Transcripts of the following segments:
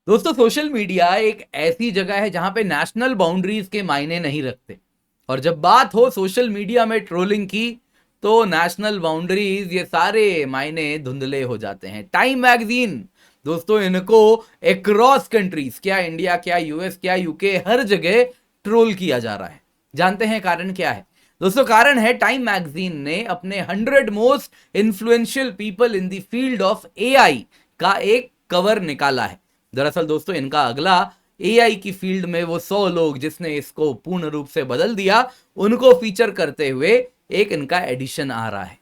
दोस्तों social media एक ऐसी जगह है जहां पे नेशनल बाउंड्रीज के मायने नहीं रखते। और जब बात हो सोशल मीडिया में ट्रोलिंग की तो नेशनल बाउंड्रीज ये सारे मायने धुंधले हो जाते हैं। टाइम मैगजीन दोस्तों इनको अक्रॉस कंट्रीज, क्या इंडिया, क्या यूएस, क्या यूके, हर जगह ट्रोल किया जा रहा है। जानते हैं कारण क्या है? दोस्तों कारण है टाइम मैगजीन ने अपने 100 most influential people in the field of AI का एक कवर निकाला है। दरअसल दोस्तों इनका अगला एआई की फील्ड में वो 100 लोग जिसने इसको पूर्ण रूप से बदल दिया, उनको फीचर करते हुए एक इनका एडिशन आ रहा है।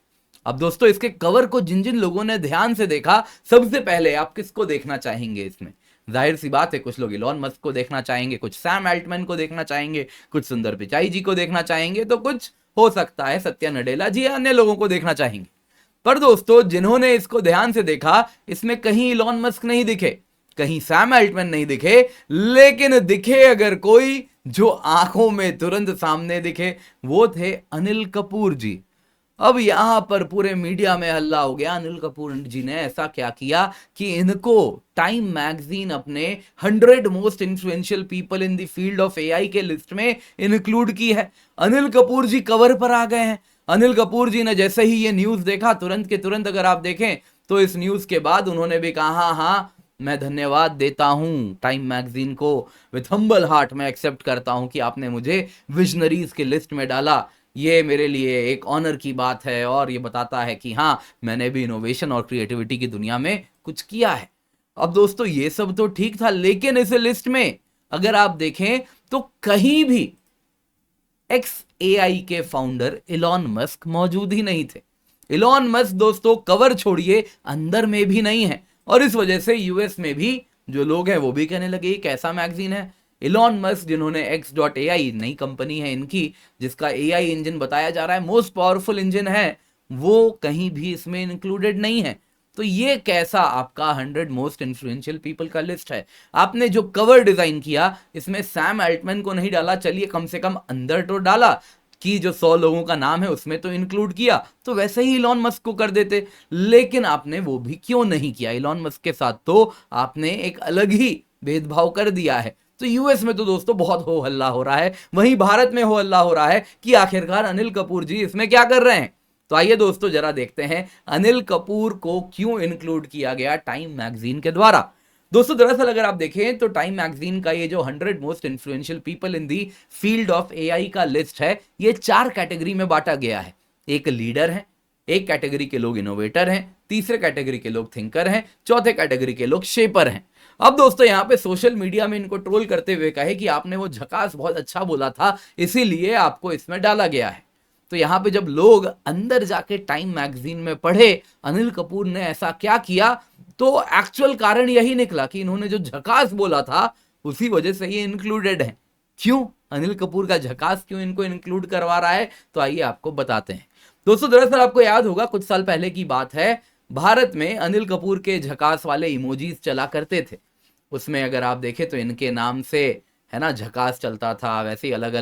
अब दोस्तों इसके कवर को जिन जिन लोगों ने ध्यान से देखा, सबसे पहले आप किसको देखना चाहेंगे इसमें? जाहिर सी बात है, कुछ लोग इलॉन मस्क को देखना चाहेंगे, कुछ सैम अल्टमैन को देखना चाहेंगे, कुछ सुंदर पिचाई जी को देखना चाहेंगे, तो कुछ हो सकता है सत्या नडेला जी या अन्य लोगों को देखना चाहेंगे। पर दोस्तों जिन्होंने इसको ध्यान से देखा, इसमें कहीं इलॉन मस्क नहीं दिखे, कहीं सैम अल्टमैन नहीं दिखे, लेकिन दिखे अगर कोई जो आंखों में तुरंत सामने दिखे, वो थे अनिल कपूर जी। अब यहां पर पूरे मीडिया में हल्ला हो गया, अनिल कपूर जी ने ऐसा क्या किया कि इनको टाइम मैगजीन अपने 100 most influential people in the field of AI के लिस्ट में इंक्लूड की है। अनिल कपूर जी कवर पर आ गए हैं। अनिल कपूर जी ने जैसे ही ये न्यूज देखा, तुरंत के तुरंत अगर आप देखें तो इस न्यूज के बाद उन्होंने भी कहा, हाँ हाँ मैं धन्यवाद देता हूं टाइम मैगजीन को, विथ हम्बल हार्ट मैं एक्सेप्ट करता हूं कि आपने मुझे विजनरीज के लिस्ट में डाला। ये मेरे लिए एक ऑनर की बात है और ये बताता है कि हाँ मैंने भी इनोवेशन और क्रिएटिविटी की दुनिया में कुछ किया है। अब दोस्तों ये सब तो ठीक था, लेकिन इस लिस्ट में अगर आप देखें तो कहीं भी एक्स एआई के फाउंडर इलॉन मस्क मौजूद ही नहीं थे। इलॉन मस्क दोस्तों कवर छोड़िए, अंदर में भी नहीं है। और इस वजह से यूएस में भी जो लोग हैं वो भी कहने लगे कैसा मैगजीन है। इलॉन मस्क जिन्होंने X.AI नई कंपनी है इनकी, जिसका एआई इंजन बताया जा रहा है मोस्ट पावरफुल इंजन है, वो कहीं भी इसमें इंक्लूडेड नहीं है। तो ये कैसा आपका 100 मोस्ट इन्फ्लुएंशियल पीपल का लिस्ट है? आपने जो कवर डिजाइन किया इसमें सैम अल्टमैन को नहीं डाला, चलिए कम से कम अंदर तो डाला कि जो 100 लोगों का नाम है उसमें तो इंक्लूड किया, तो वैसे ही इलॉन मस्क को कर देते। लेकिन आपने वो भी क्यों नहीं किया? इलॉन मस्क के साथ तो आपने एक अलग ही भेदभाव कर दिया है। तो यूएस में तो दोस्तों बहुत हो हल्ला हो रहा है, वहीं भारत में हो हल्ला हो रहा है कि आखिरकार अनिल कपूर जी इसमें क्या कर रहे हैं। तो आइए दोस्तों जरा देखते हैं अनिल कपूर को क्यों इंक्लूड किया गया टाइम मैगजीन के द्वारा। दोस्तों दरअसल अगर आप देखें तो टाइम मैगजीन का ये जो 100 most influential people in the field of AI का लिस्ट है, ये 4 कैटेगरी में बांटा गया है। एक लीडर है, एक कैटेगरी के लोग इनोवेटर हैं, तीसरे कैटेगरी के लोग थिंकर हैं, चौथे कैटेगरी के लोग शेपर हैं। अब दोस्तों यहां पे सोशल मीडिया में इनको ट्रोल करते हुए कहे कि आपने वो झकास बहुत अच्छा बोला था, इसीलिए आपको इसमें डाला गया है। तो यहां पे जब लोग अंदर जाके टाइम मैगजीन में पढ़े अनिल कपूर ने ऐसा क्या किया, तो एक्चुअल कारण यही निकला कि इन्होंने जो झकास बोला था उसी वजह से ये इंक्लूडेड है। क्यों अनिल कपूर का झकास क्यों इनको इंक्लूड करवा रहा है, तो आइए आपको बताते हैं। दोस्तों दरअसल आपको याद होगा कुछ साल पहले की बात है, भारत में अनिल कपूर के झकास वाले इमोजीज चला करते थे। उसमें अगर आप देखें तो इनके नाम से है ना झकास चलता था, वैसे ही अलग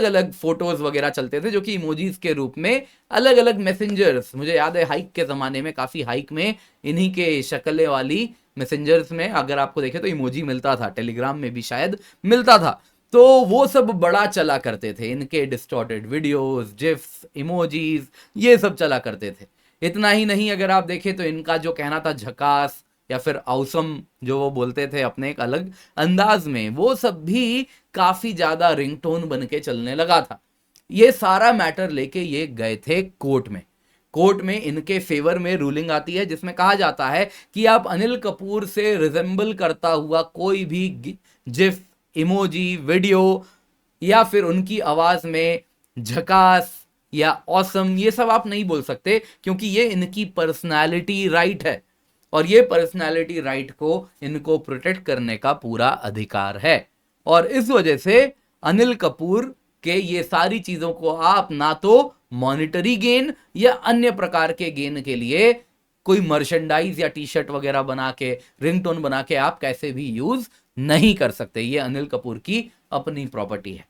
अलग फोटोज वगैरह चलते थे जो कि इमोजीज के रूप में अलग अलग मैसेंजर्स, मुझे याद है हाइक के जमाने में काफी हाइक में इन्हीं के शक्लें वाली मैसेंजर्स में अगर आपको देखे तो इमोजी मिलता था, टेलीग्राम में भी शायद मिलता था। तो वो सब बड़ा चला करते थे, इनके डिस्टॉर्टेड वीडियोस, जिफ्स, इमोजीज, ये सब चला करते थे। इतना ही नहीं अगर आप देखें तो इनका जो कहना था झकास या फिर औसम जो वो बोलते थे अपने एक अलग अंदाज में, वो सब भी काफी ज्यादा रिंगटोन बन के चलने लगा था। ये सारा मैटर लेके ये गए थे कोर्ट में। कोर्ट में इनके फेवर में रूलिंग आती है जिसमें कहा जाता है कि आप अनिल कपूर से रिजेंबल करता हुआ कोई भी जिफ, इमोजी, वीडियो या फिर उनकी आवाज में झकास या ऑसम ये सब आप नहीं बोल सकते, क्योंकि ये इनकी पर्सनालिटी राइट है और ये पर्सनालिटी राइट को इनको प्रोटेक्ट करने का पूरा अधिकार है। और इस वजह से अनिल कपूर के ये सारी चीजों को आप ना तो मॉनिटरी गेन या अन्य प्रकार के गेन के लिए कोई मर्चेंडाइज या टी शर्ट वगैरह बना के, रिंगटोन बना के आप कैसे भी यूज नहीं कर सकते। ये अनिल कपूर की अपनी प्रॉपर्टी है।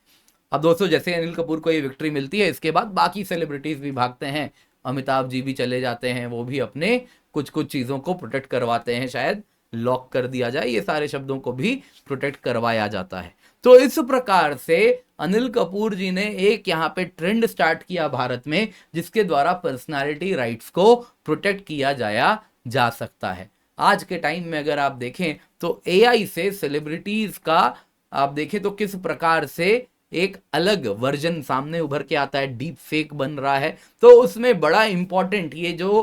अब दोस्तों जैसे अनिल कपूर को ये विक्ट्री मिलती है, इसके बाद बाकी सेलिब्रिटीज भी भागते हैं, अमिताभ जी भी चले जाते हैं, वो भी अपने कुछ कुछ चीजों को प्रोटेक्ट करवाते हैं शायद लॉक कर दिया जाए, ये सारे शब्दों को भी प्रोटेक्ट करवाया जाता है। तो इस प्रकार से अनिल कपूर जी ने एक यहाँ पे ट्रेंड स्टार्ट किया भारत में, जिसके द्वारा पर्सनालिटी राइट्स को प्रोटेक्ट किया जाया जा सकता है। आज के टाइम में अगर आप देखें तो एआई से सेलिब्रिटीज का आप देखें तो किस प्रकार से एक अलग वर्जन सामने उभर के आता है, डीप फेक बन रहा है। तो उसमें बड़ा इंपॉर्टेंट ये जो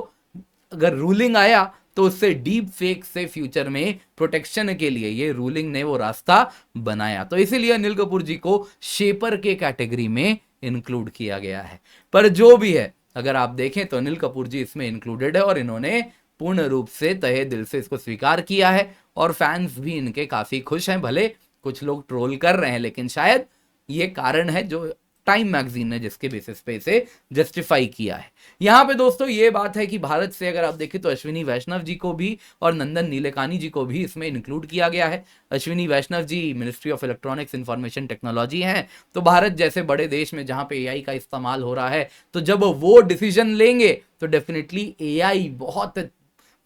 अगर रूलिंग आया तो उससे डीप फेक से फ्यूचर में प्रोटेक्शन के लिए ये रूलिंग ने वो रास्ता बनाया। तो इसीलिए अनिल कपूर जी को शेपर के कैटेगरी में इंक्लूड किया गया है। पर जो भी है, अगर आप देखें तो अनिल कपूर जी इसमें इंक्लूडेड है और इन्होंने पूर्ण रूप से तहे दिल से इसको स्वीकार किया है और फैंस भी इनके काफी खुश हैं। भले कुछ लोग ट्रोल कर रहे हैं, लेकिन शायद ये कारण है जो टाइम मैगजीन ने जिसके बेसिस पे इसे जस्टिफाई किया है। यहाँ पे दोस्तों ये बात है कि भारत से अगर आप देखें तो अश्विनी वैष्णव जी को भी और नंदन नीलेकानी जी को भी इसमें इंक्लूड किया गया है। Ashwini Vaishnaw ji ministry of electronics information technology हैं। तो भारत जैसे बड़े देश में जहाँ पे एआई का इस्तेमाल हो रहा है, तो जब वो डिसीजन लेंगे तो डेफिनेटली एआई बहुत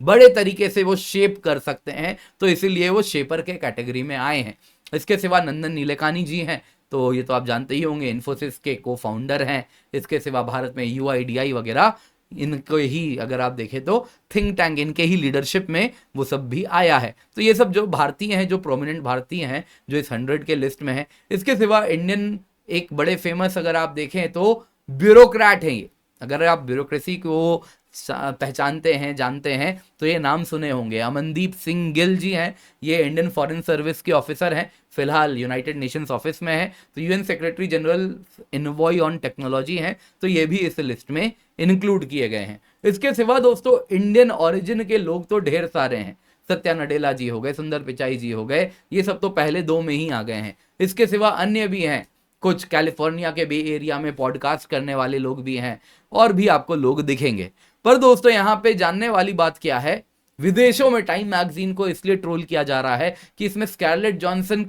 बड़े तरीके से वो शेप कर सकते हैं, तो इसीलिए वो शेपर के कैटेगरी में आए हैं। इसके सिवा नंदन नीलेकानी जी हैं, तो ये तो आप जानते ही होंगे, इन्फोसिस के को फाउंडर हैं। इसके सिवा भारत में यूआईडीआई वगैरह इनको ही अगर आप देखें तो थिंक टैंक इनके ही लीडरशिप में वो सब भी आया है। तो ये सब जो भारतीय हैं, जो प्रोमिनेंट भारतीय हैं, जो इस 100 के लिस्ट में है। इसके सिवा इंडियन एक बड़े फेमस अगर आप देखें तो ब्यूरोक्रेट हैं ये। अगर आप ब्यूरोक्रेसी को पहचानते हैं, जानते हैं, तो ये नाम सुने होंगे। अमनदीप सिंह गिल जी हैं, ये इंडियन फॉरेन सर्विस के ऑफिसर हैं, फिलहाल यूनाइटेड नेशंस ऑफिस में है। तो UN secretary general envoy on technology हैं, तो ये भी इस लिस्ट में इंक्लूड किए गए हैं। इसके सिवा दोस्तों इंडियन ओरिजिन के लोग तो ढेर सारे हैं। सत्या नडेला जी हो गए, सुंदर पिचाई जी हो गए, ये सब तो पहले 2 में ही आ गए हैं। इसके सिवा अन्य भी हैं, कुछ कैलिफोर्निया के बे एरिया में पॉडकास्ट करने वाले लोग भी हैं, और भी आपको लोग दिखेंगे। पर दोस्तों यहाँ पे जानने वाली बात क्या है, विदेशों में टाइम मैगजीन को इसलिए ट्रोल किया जा रहा है कि इसमें स्कारलेट जॉनसन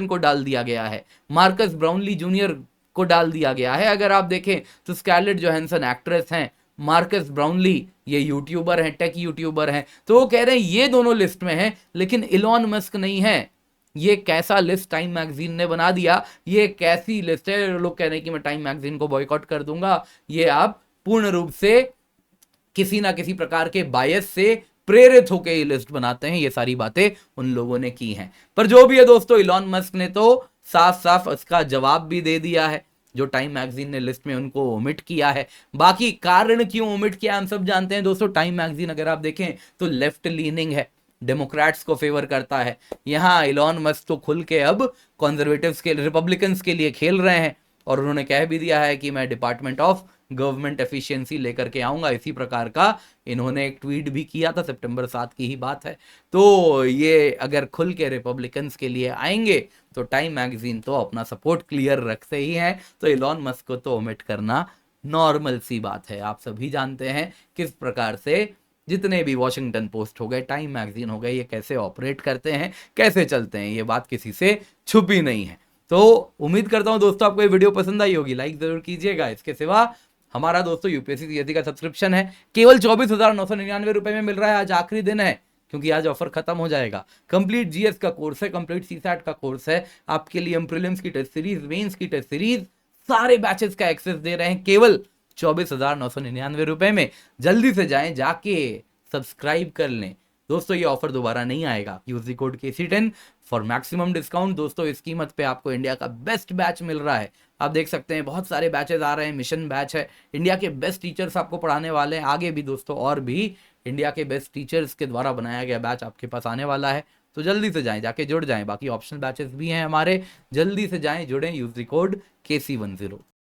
को डाल दिया गया है, मार्कस ब्राउनली जूनियर को डाल दिया गया है। अगर आप देखें तो स्कारलेट जोहानसन एक्ट्रेस हैं, मार्कस ब्राउनली ये यूट्यूबर हैं, टेक यूट्यूबर हैं। तो वो कह रहे हैं ये दोनों लिस्ट में हैं, लेकिन इलॉन मस्क नहीं है। ये कैसा लिस्ट टाइम मैगजीन ने बना दिया, ये कैसी लिस्ट है। लोग कह रहे हैं कि मैं टाइम मैगजीन को बॉयकॉट कर दूंगा। ये आप पूर्ण रूप से किसी ना किसी प्रकार के बायस से प्रेरित होकर ये लिस्ट बनाते हैं। ये सारी बातें उन लोगों ने की हैं। पर जो भी है दोस्तों, इलॉन मस्क ने तो साफ साफ इसका जवाब भी दे दिया है, जो टाइम मैगजीन ने लिस्ट में उनको ओमिट किया है। बाकी कारण क्यों ओमिट किया हम सब जानते हैं दोस्तों। टाइम मैगजीन अगर आप देखें तो लेफ्ट लीनिंग है, डेमोक्रेट्स को फेवर करता है। यहाँ इलॉन मस्क तो खुल के अब कॉन्जर्वेटिव्स के, रिपब्लिकन्स के लिए खेल रहे हैं, और उन्होंने कह भी दिया है कि मैं डिपार्टमेंट ऑफ गवर्नमेंट एफिशिएंसी लेकर के आऊंगा। इसी प्रकार का इन्होंने एक ट्वीट भी किया था, सितंबर 7 की ही बात है। तो ये अगर खुल के रिपब्लिकन्स के लिए आएंगे तो टाइम मैगजीन तो अपना सपोर्ट क्लियर रखते ही हैं। तो इलॉन मस्क को तो ओमिट करना नॉर्मल सी बात है। आप सभी जानते हैं किस प्रकार से जितने भी वॉशिंगटन पोस्ट हो गए, टाइम मैगजीन हो गए, ये कैसे ऑपरेट करते हैं, कैसे चलते हैं, ये बात किसी से छुपी नहीं है। तो उम्मीद करता हूं दोस्तों आपको ये वीडियो पसंद आई होगी, लाइक जरूर कीजिएगा। इसके सिवा हमारा दोस्तों यूपीएससी सीएससी का सब्सक्रिप्शन है, केवल 24,999 रुपए में मिल रहा है। आज आखिरी दिन है, क्योंकि आज ऑफर खत्म हो जाएगा। कंप्लीट जीएस का कोर्स है, कंप्लीट सीसैट का कोर्स है, आपके लिए हम प्रीलिम्स की टेस्ट सीरीज, मेंस की टेस्ट सीरीज, सारे बैचेस का एक्सेस दे रहे हैं केवल 24,999 रुपए में। जल्दी से जाएं, जाके सब्सक्राइब कर लें दोस्तों। ये ऑफर दोबारा नहीं आएगा। Use the code KC10 for maximum discount. दोस्तों इस कीमत पे आपको इंडिया का बेस्ट बैच मिल रहा है। आप देख सकते हैं बहुत सारे बैचेस आ रहे हैं, मिशन बैच है, इंडिया के बेस्ट टीचर्स आपको पढ़ाने वाले हैं। आगे भी दोस्तों और भी इंडिया के बेस्ट टीचर्स के द्वारा बनाया गया बैच आपके पास आने वाला है। तो जल्दी से जाएं, जाके जुड़ जाएं। बाकी ऑप्शनल बैचेस भी हैं हमारे, जल्दी से जाएं, जुड़ें। Use the code KC10।